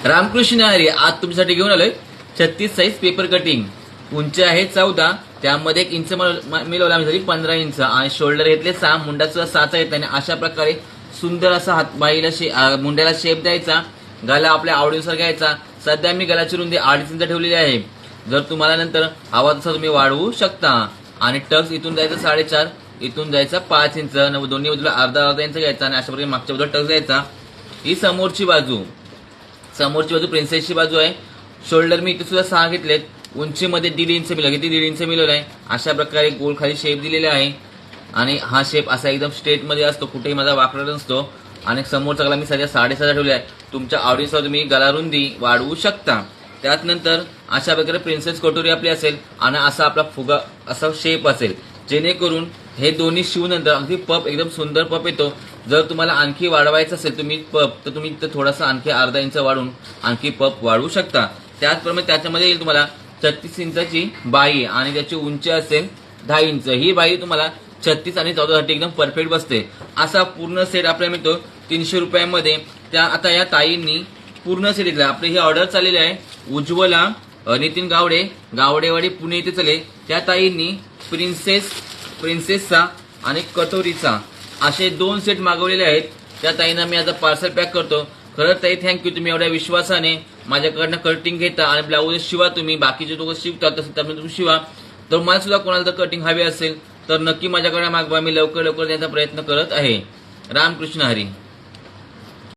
रामकृष्ण हरी, आज तुमच्यासाठी घेऊन आलोय 36 साईज पेपर कटिंग. उंची आहे 14, त्यामध्ये 1 इंच मिळवला आम्ही 15 इंच आणि शोल्डर घेतले 6, मुंडाचा 6चा येत आणि अशा प्रकारे सुंदर असा हातबाईला मुंड्याला शेप द्यायचा. गला आपल्या आवडीनुसार घ्यायचा. सध्या मी गलाची रुंदी 2.5 इंच ठेवलेली आहे. जर तुम्हाला नंतर हवा तसा तुम्ही वाढवू शकता. आणि टक्स इथून जायचं 4.5, इथून जायचा 5 इंच, दोन्ही बाजूला अर्धा इंच घ्यायचा आणि अशा प्रकारे मागच्या बाजूला टक्स द्यायचा. ही समोरची बाजू प्रिन्सेसची बाजू आहे. शोल्डर मी इथे सुद्धा 6 घेतलेत. उंचीमध्ये 1.5 इंच मिळवलं, किती 1.5 इंच मिळवलं आहे. अशा प्रकारे गोल खाली शेप दिलेला आहे आणि हा शेप असा एकदम स्ट्रेट मध्ये असतो, कुठेही माझा वाकडा नसतो. आणि समोरचा गला मी सध्या 6.5 ठेवला आहे. तुमच्या आवडीनुसार तुम्ही गला रुंदी वाढवू शकता. त्यात नंतर अशा प्रकारे प्रिन्सेस कटोरी आपली असेल आणि असा आपला फुगा असा शेप असेल, जेणेकरून हे दोन्ही शिवनंतर अगदी पप एकदम सुंदर पप येतो. जर तुम्हाला आणखी वाढवायचं असेल तुम्ही पप, तर तुम्ही थोडासा आणखी अर्धा इंच वाढवून आणखी पप वाढवू शकता. त्याचप्रमाणे त्याच्यामध्ये येईल तुम्हाला 36 इंचाची बाई आणि त्याची उंची असेल 10 इंच. ही बाई तुम्हाला 36 आणि 14 साठी एकदम परफेक्ट बसते. असा पूर्ण सेट आपल्याला मिळतो 300 रुपयामध्ये. आता या ताईंनी पूर्ण सेट घेतला. आपली ही ऑर्डर चाललेली आहे उज्ज्वला नितीन गावडेवाडी पुणे इथे चालेल. त्या ताईंनी प्रिन्सेसचा आणि कटोरीचा असे 2 सेट मागवलेले आहेत. त्या ताईंना मी आता पार्सल पॅक करतो. खरंच ताई थँक्यू, तुम्ही एवढ्या विश्वासाने माझ्याकडनं कटिंग घेता आणि ब्लाऊज शिवा. तुम्ही बाकीचे लोक शिवतात तसं त्यामुळे तुम्ही शिवा. तर मला सुद्धा कोणाला जर कटिंग हवी असेल तर नक्की माझ्याकडे मागवा. मी लवकर देण्याचा प्रयत्न करत आहे. रामकृष्ण हरी.